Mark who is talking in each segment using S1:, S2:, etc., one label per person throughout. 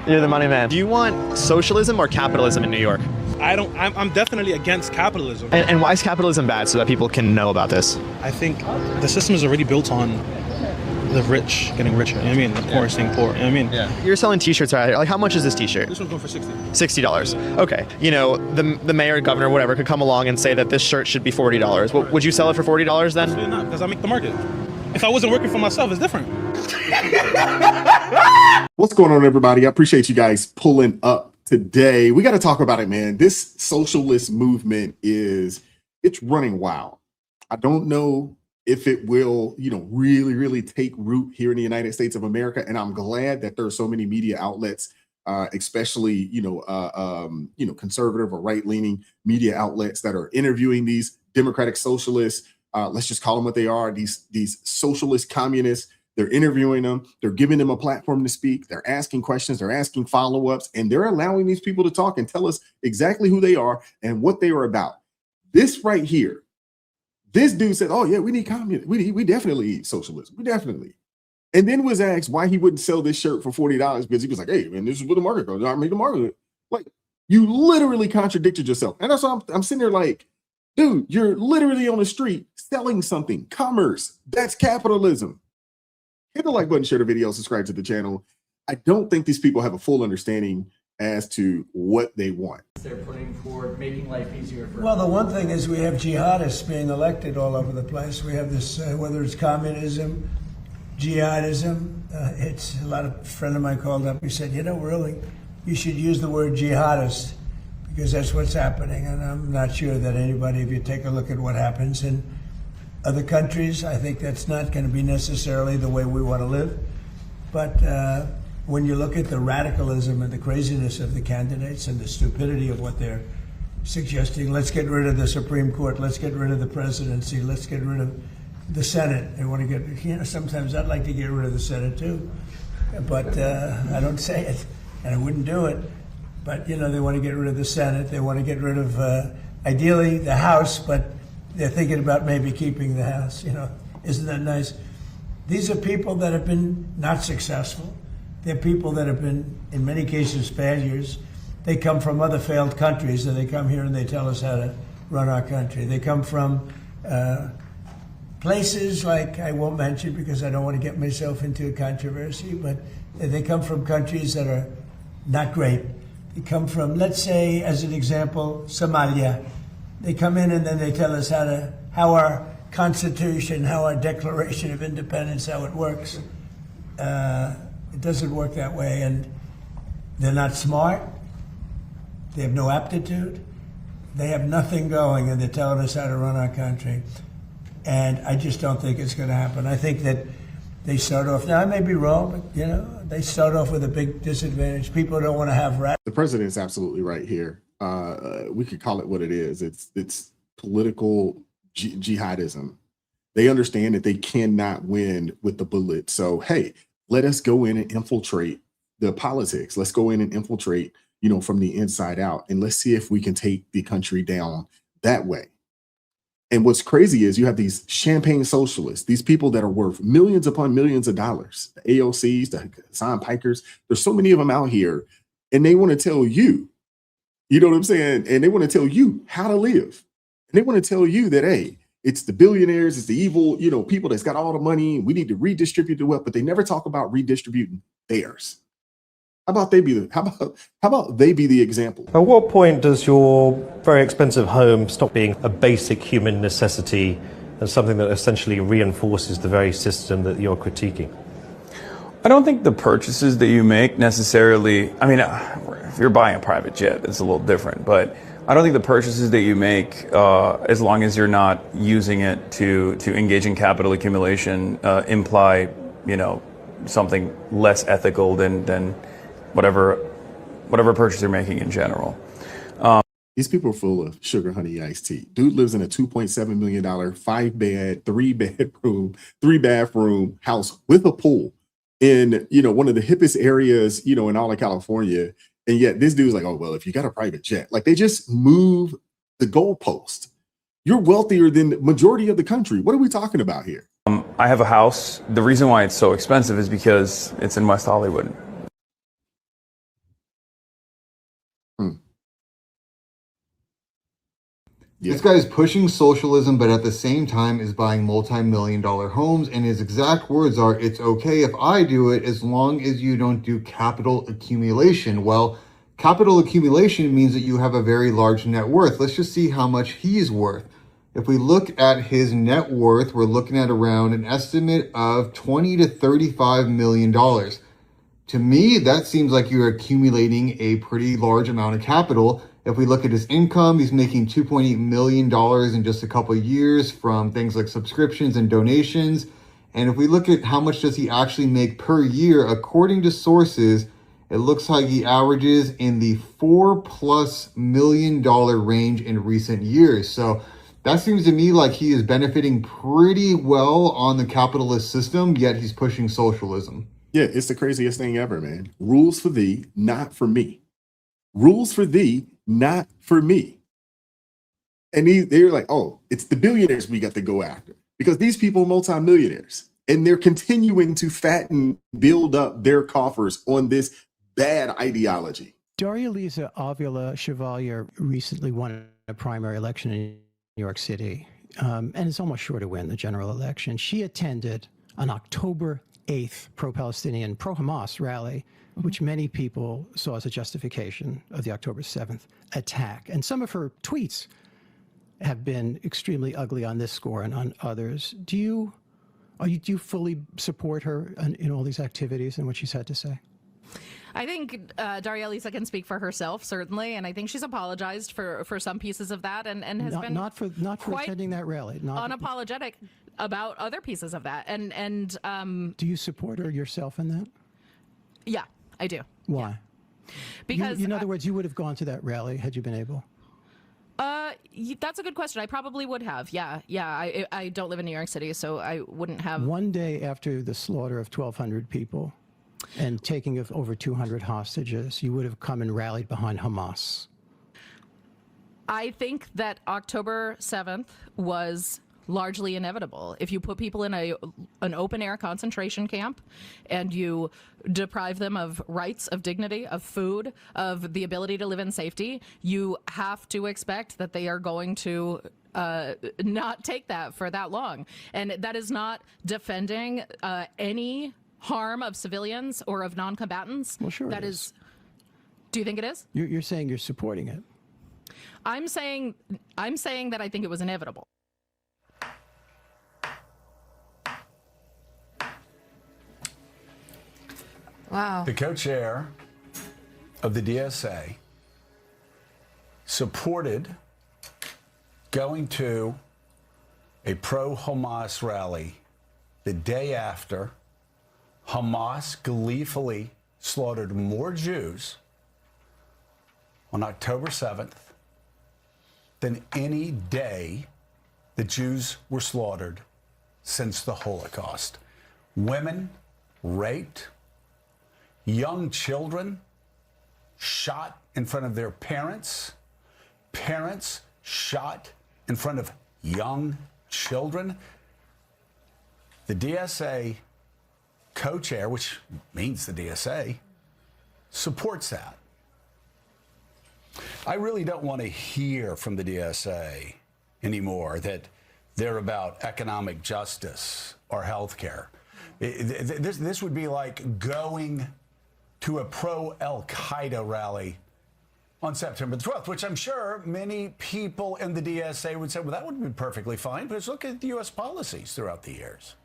S1: You're the money man. Do you want socialism or capitalism in New York?
S2: I'm definitely against capitalism.
S1: And why is capitalism bad, so that people can know about this?
S2: I think the system is already built on the rich getting richer, you know what I mean? The poor staying poor, you know what I mean?
S1: Yeah. You're selling t-shirts right here. Like, how much is this t-shirt?
S2: This one's going for $60.
S1: $60. Okay. You know, the mayor, governor, whatever, could come along and say that this shirt should be $40. Well, would you sell it for $40 then?
S2: Absolutely not, because I make the market. If I wasn't working for myself, it's different.
S3: What's going on, everybody? I appreciate you guys pulling up today. We got to talk about it, man. This socialist movement it's running wild. I don't know if it will, really take root here in the United States of America. And I'm glad that there are so many media outlets, especially, conservative or right-leaning media outlets that are interviewing these democratic socialists. Let's just call them what they are. These socialist communists. They're interviewing them. They're giving them a platform to speak. They're asking questions. They're asking follow-ups, and they're allowing these people to talk and tell us exactly who they are and what they are about. This right here, this dude said, "Oh yeah, we need communism. We definitely need socialism. We definitely." And then was asked why he wouldn't sell this shirt for $40 because he was like, "Hey, man, this is what the market goes. I make the market." Like, you literally contradicted yourself, and that's why I'm sitting there like, dude, you're literally on the street selling something. Commerce. That's capitalism. Hit the like button, share the video, subscribe to the channel. I don't think these people have a full understanding as to what they want.
S4: They're putting forward making life easier for.
S5: Well, the one thing is we have jihadists being elected all over the place. We have this, whether it's communism, jihadism. It's a friend of mine called up. He said, really, you should use the word jihadist because that's what's happening. And I'm not sure that anybody, if you take a look at what happens in other countries, I think that's not going to be necessarily the way we want to live. But when you look at the radicalism and the craziness of the candidates and the stupidity of what they're suggesting, let's get rid of the Supreme Court, let's get rid of the presidency, let's get rid of the Senate. They want to get, sometimes I'd like to get rid of the Senate too, but I don't say it, and I wouldn't do it. But, they want to get rid of the Senate, they want to get rid of, ideally, the House, but they're thinking about maybe keeping the House, Isn't that nice? These are people that have been not successful. They're people that have been, in many cases, failures. They come from other failed countries, and they come here and they tell us how to run our country. They come from places like, I won't mention because I don't want to get myself into a controversy, but they come from countries that are not great. They come from, let's say, as an example, Somalia. They come in and then they tell us how our Constitution, how our Declaration of Independence, how it works. It doesn't work that way, and they're not smart. They have no aptitude. They have nothing going, and they're telling us how to run our country. And I just don't think it's going to happen. I think that they start off, now I may be wrong, but they start off with a big disadvantage. People don't want to have
S3: The president's absolutely right here. We could call it what it is. It's political jihadism. They understand that they cannot win with the bullet. So, hey, let us go in and infiltrate the politics. Let's go in and infiltrate, from the inside out. And let's see if we can take the country down that way. And what's crazy is you have these champagne socialists, these people that are worth millions upon millions of dollars, the AOCs, the Hassan Pikers. There's so many of them out here, and they want to tell you, you know what I'm saying? And they want to tell you how to live. And they want to tell you that, hey, it's the billionaires, it's the evil, people that's got all the money. We need to redistribute the wealth, but they never talk about redistributing theirs. How about they be the example?
S6: At what point does your very expensive home stop being a basic human necessity and something that essentially reinforces the very system that you're critiquing?
S7: I don't think the purchases that you make necessarily, if you're buying a private jet, it's a little different, but I don't think the purchases that you make, as long as you're not using it to engage in capital accumulation, imply, something less ethical than whatever purchase you're making in general.
S3: These people are full of sugar honey iced tea. Dude lives in a $2.7 million 5-bed, 3-bedroom, 3-bathroom house with a pool in, one of the hippest areas, in all of California. And yet this dude's like, oh, well, if you got a private jet, like they just move the goalpost. You're wealthier than the majority of the country. What are we talking about here?
S7: I have a house. The reason why it's so expensive is because it's in West Hollywood.
S3: Yeah.
S8: This guy is pushing socialism, but at the same time is buying multi-million-dollar homes. And his exact words are, "It's okay if I do it as long as you don't do capital accumulation." Well, capital accumulation means that you have a very large net worth. Let's just see how much he's worth. If we look at his net worth, we're looking at around an estimate of $20 to $35 million. To me, that seems like you're accumulating a pretty large amount of capital. If we look at his income, he's making $2.8 million in just a couple of years from things like subscriptions and donations. And if we look at how much does he actually make per year, according to sources, it looks like he averages in the $4+ million range in recent years. So that seems to me like he is benefiting pretty well on the capitalist system, yet he's pushing socialism.
S3: Yeah, it's the craziest thing ever, man. Rules for thee, not for me. Rules for thee, not for me. And they're like, oh, it's the billionaires we got to go after because these people are multimillionaires and they're continuing to fatten, build up their coffers on this bad ideology.
S9: Daria Lisa Avila Chevalier recently won a primary election in New York City and is almost sure to win the general election. She attended on October 8th pro-Palestinian, pro-Hamas rally, which many people saw as a justification of the October 7th attack. And some of her tweets have been extremely ugly on this score and on others. Do you fully support her in all these activities and what she's had to say?
S10: I think Daria Lisa can speak for herself, certainly, and I think she's apologized for some pieces of that and has been
S9: not for
S10: quite
S9: attending that rally,
S10: unapologetic about other pieces of that. And
S9: do you support her yourself in that?
S10: Yeah, I do.
S9: Why?
S10: Because
S9: in other words, you would have gone to that rally had you been able.
S10: That's a good question. I probably would have. Yeah. I don't live in New York City, so I wouldn't have.
S9: One day after the slaughter of 1,200 people and taking of over 200 hostages, you would have come and rallied behind Hamas.
S10: I think that October 7th was largely inevitable. If you put people in an open-air concentration camp and you deprive them of rights, of dignity, of food, of the ability to live in safety, you have to expect that they are going to not take that for that long. And that is not defending any harm of civilians or of non-combatants.
S9: Well, sure.
S10: That is. Do you think it is?
S9: You're saying you're supporting it.
S10: I'm saying that I think it was inevitable.
S11: Wow.
S12: The co-chair of the DSA supported going to a pro-Hamas rally the day after Hamas gleefully slaughtered more Jews on October 7th than any day the Jews were slaughtered since the Holocaust. Women raped, young children shot in front of their parents, parents shot in front of young children. The DSA co-chair, which means the DSA, supports that. I really don't want to hear from the DSA anymore that they're about economic justice or health care. This would be like going to a pro-Al-Qaeda rally on September the 12th, which I'm sure many people in the DSA would say, well, that would be perfectly fine, but let's look at the U.S. policies throughout the years.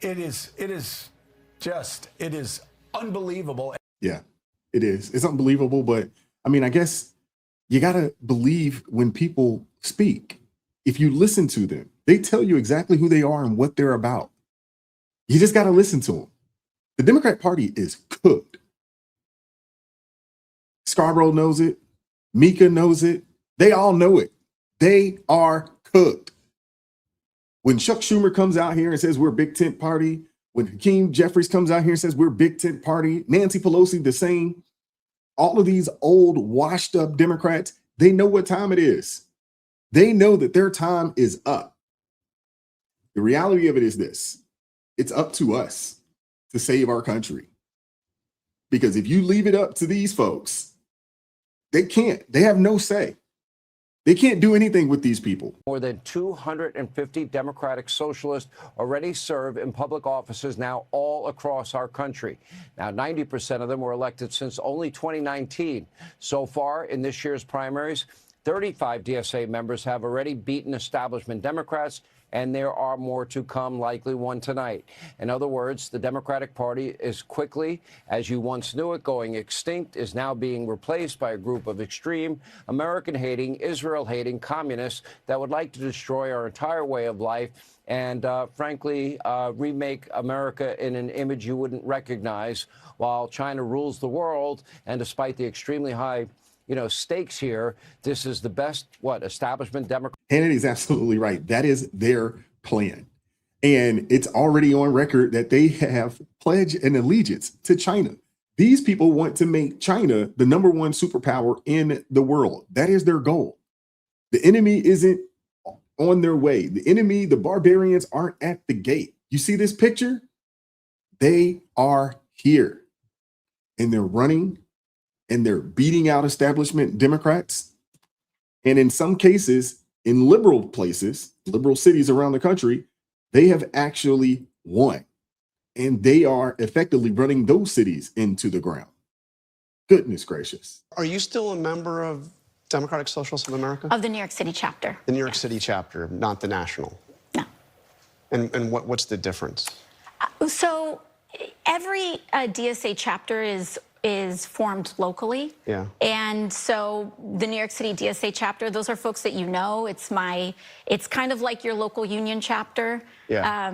S12: It is unbelievable.
S3: Yeah, it is. It's unbelievable, but I mean, I guess you got to believe when people speak. If you listen to them, they tell you exactly who they are and what they're about. You just got to listen to them. The Democrat Party is cooked. Scarborough knows it. Mika knows it. They all know it. They are cooked. When Chuck Schumer comes out here and says we're a big tent party, when Hakeem Jeffries comes out here and says we're a big tent party, Nancy Pelosi the same, all of these old washed up Democrats, they know what time it is. They know that their time is up. The reality of it is this: it's up to us to save our country. Because if you leave it up to these folks, they can't. They have no say. They can't do anything with these people.
S11: More than 250 Democratic Socialists already serve in public offices now all across our country. Now, 90% of them were elected since only 2019. So far in this year's primaries, 35 DSA members have already beaten establishment Democrats, and there are more to come, likely one tonight. In other words, the Democratic Party is quickly, as you once knew it, going extinct, is now being replaced by a group of extreme, American-hating, Israel-hating communists that would like to destroy our entire way of life and, frankly, remake America in an image you wouldn't recognize while China rules the world. And despite the extremely high stakes here, this is the best, establishment Democrat.
S3: Hannity's absolutely right. That is their plan. And it's already on record that they have pledged an allegiance to China. These people want to make China the #1 superpower in the world. That is their goal. The enemy isn't on their way. The enemy, the barbarians, aren't at the gate. You see this picture? They are here. And they're running and they're beating out establishment Democrats. And in some cases, in liberal places, liberal cities around the country, they have actually won. And they are effectively running those cities into the ground. Goodness gracious.
S13: Are you still a member of Democratic Socialists of America?
S14: Of the New York City chapter.
S13: The New York City chapter, not the national?
S14: No.
S13: And what's the difference?
S14: So every DSA chapter is formed locally.
S13: Yeah.
S14: And so the New York City DSA chapter, those are folks that you know. It's kind of like your local union chapter.
S13: Yeah.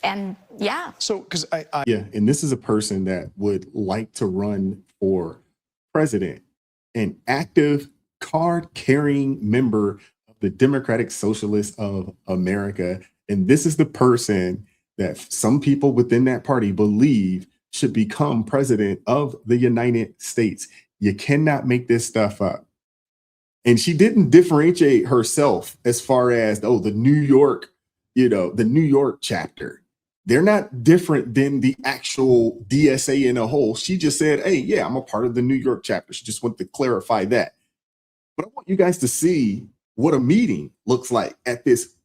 S14: And yeah.
S13: So, because
S3: Yeah, and this is a person that would like to run for president, an active card-carrying member of the Democratic Socialists of America. And this is the person that some people within that party believe should become president of the United States. You cannot make this stuff up. And she didn't differentiate herself as far as, the New York, the New York chapter. They're not different than the actual DSA in a whole. She just said, hey, yeah, I'm a part of the New York chapter. She just wanted to clarify that. But I want you guys to see what a meeting looks like at this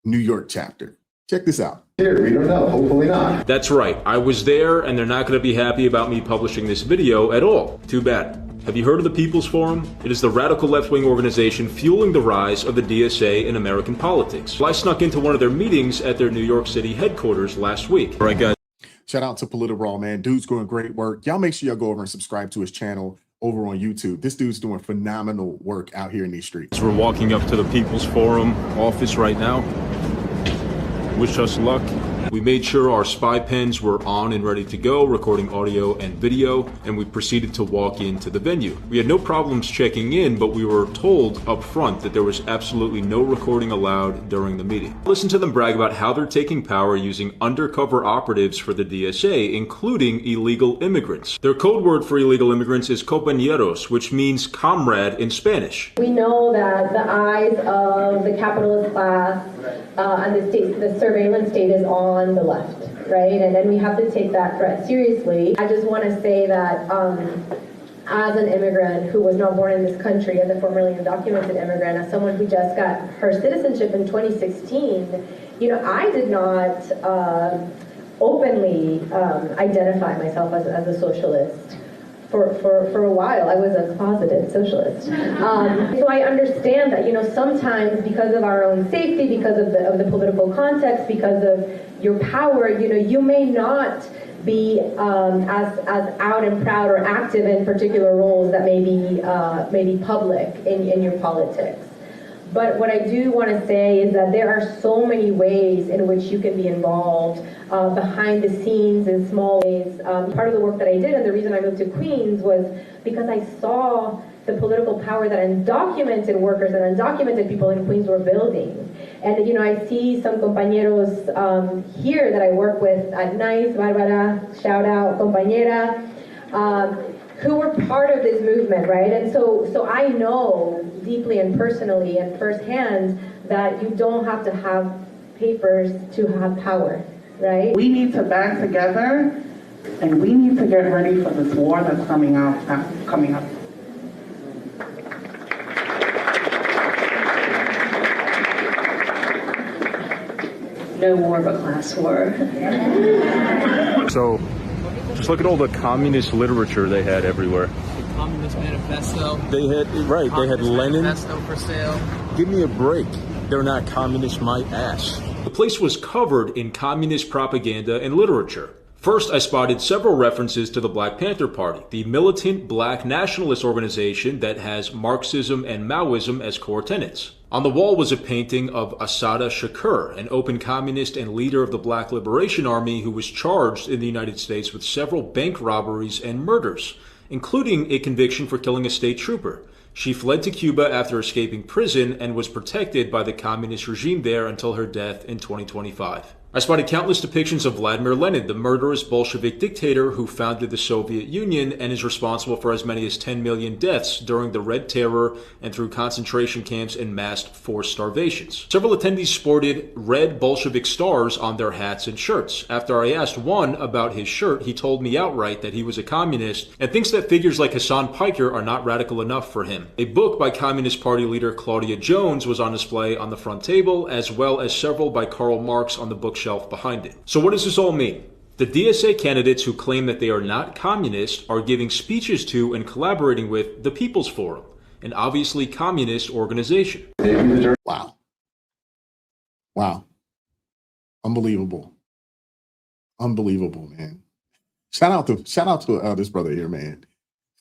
S3: New York chapter. Check this out.
S15: Here, we don't know. Hopefully not. That's right. I was there, and they're not going to be happy about me publishing this video at all. Too bad. Have you heard of the People's Forum? It is the radical left-wing organization fueling the rise of the DSA in American politics. Well, I snuck into one of their meetings at their New York City headquarters last week. All right, guys.
S3: Shout out to Political, man. Dude's doing great work. Y'all make sure y'all go over and subscribe to his channel over on YouTube. This dude's doing phenomenal work out here in these streets.
S15: We're walking up to the People's Forum office right now. Wish us luck. We made sure our spy pens were on and ready to go, recording audio and video, and we proceeded to walk into the venue. We had no problems checking in, but we were told up front that there was absolutely no recording allowed during the meeting. Listen to them brag about how they're taking power using undercover operatives for the DSA, including illegal immigrants. Their code word for illegal immigrants is compañeros, which means comrade in Spanish.
S16: We know that the eyes of the capitalist class and the surveillance state is on the left, right? And then we have to take that threat seriously. I just want to say that as an immigrant who was not born in this country, as a formerly undocumented immigrant, as someone who just got her citizenship in 2016, I did not openly identify myself as a socialist. For a while, I was a closeted socialist. So I understand that, sometimes because of our own safety, because of the political context, because of your power, you may not be as out and proud or active in particular roles that may be public in your politics. But what I do want to say is that there are so many ways in which you can be involved behind the scenes in small ways. Part of the work that I did and the reason I moved to Queens was because I saw the political power that undocumented workers and undocumented people in Queens were building. And I see some compañeros here that I work with at NICE, Barbara, shout out, compañera, who were part of this movement, right? And so I know deeply and personally and firsthand that you don't have to have papers to have power, right?
S17: We need to band together, and we need to get ready for this war that's coming up.
S16: no war but class war.
S15: So just look at all the communist literature they had everywhere.
S4: Communist Manifesto.
S15: They had Lenin.
S4: Manifesto for sale.
S15: Give me a break. They're not communist, my ass. The place was covered in communist propaganda and literature. First, I spotted several references to the Black Panther Party, the militant black nationalist organization that has Marxism and Maoism as core tenets. On the wall was a painting of Assata Shakur, an open communist and leader of the Black Liberation Army who was charged in the United States with several bank robberies and murders, including a conviction for killing a state trooper. She fled to Cuba after escaping prison and was protected by the communist regime there until her death in 2025. I spotted countless depictions of Vladimir Lenin, the murderous Bolshevik dictator who founded the Soviet Union and is responsible for as many as 10 million deaths during the Red Terror and through concentration camps and mass forced starvations. Several attendees sported red Bolshevik stars on their hats and shirts. After I asked one about his shirt, he told me outright that he was a communist and thinks that figures like Hassan Piker are not radical enough for him. A book by Communist Party leader Claudia Jones was on display on the front table, as well as several by Karl Marx on the bookshelf behind it. So what does this all mean? The DSA candidates who claim that they are not communist are giving speeches to and collaborating with the People's Forum, an obviously communist organization.
S3: Wow. Wow. Unbelievable. Unbelievable, man. Shout out to this brother here, man.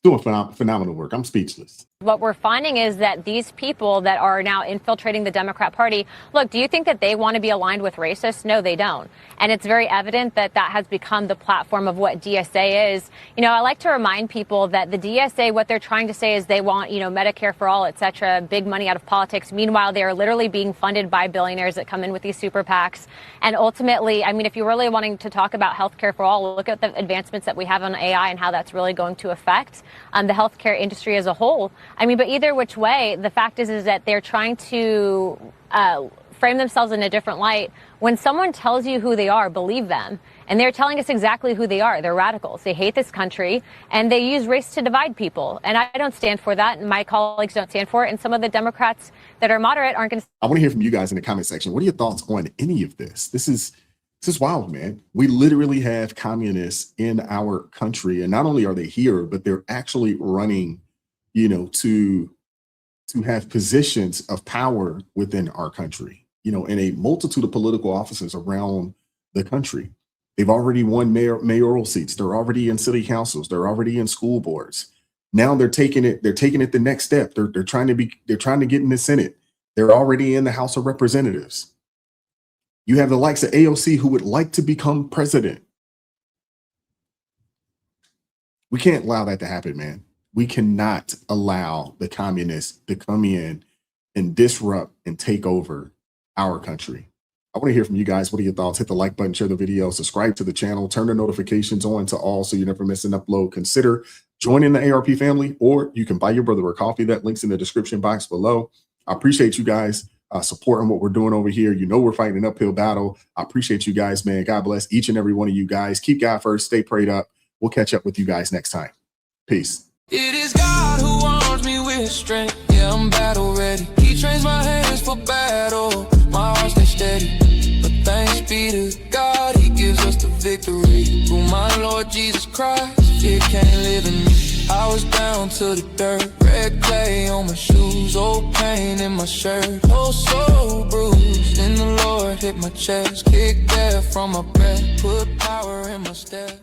S3: Doing phenomenal work. I'm speechless.
S18: What we're finding is that these people that are now infiltrating the Democrat Party, look, do you think that they want to be aligned with racists? No, they don't. And it's very evident that that has become the platform of what DSA is. You know, I like to remind people that the DSA, what they're trying to say is they want, you know, Medicare for all, et cetera, big money out of politics. Meanwhile, they are literally being funded by billionaires that come in with these super PACs. And ultimately, I mean, if you're really wanting to talk about healthcare for all, look at the advancements that we have on AI and how that's really going to affect the healthcare industry as a whole. I mean, but either which way, the fact is that they're trying to frame themselves in a different light. When someone tells you who they are, believe them. And they're telling us exactly who they are. They're radicals. They hate this country, and they use race to divide people. And I don't stand for that, and my colleagues don't stand for it. And some of the Democrats that are moderate aren't going to.
S3: I want to hear from you guys in the comment section. What are your thoughts on any of this? This is wild, man. We literally have communists in our country, and not only are they here, but they're actually running, you know, to have positions of power within our country, you know, in a multitude of political offices around the country. They've already won mayoral seats. They're already in city councils. They're already in school boards. Now they're taking it the next step. They're trying to get in the Senate. They're already in the House of Representatives. You have the likes of AOC who would like to become president. We can't allow that to happen, man. We cannot allow the communists to come in and disrupt and take over our country. I want to hear from you guys. What are your thoughts? Hit the like button, share the video, subscribe to the channel, turn the notifications on to all so you never miss an upload. Consider joining the ARP family, or you can buy your brother a coffee. That link's in the description box below. I appreciate you guys supporting what we're doing over here. You know, we're fighting an uphill battle. I appreciate you guys, man. God bless each and every one of you guys. Keep God first. Stay prayed up. We'll catch up with you guys next time. Peace.
S19: It is God who arms me with strength. Yeah, I'm battle ready. He trains my hands for battle. My heart stays steady. But thanks be to God, he gives us the victory. Through my Lord Jesus Christ, it can't live in me. I was down to the dirt, red clay on my shoes, old pain in my shirt, oh so bruised. Then the Lord hit my chest, kicked air from my breath, put power in my step.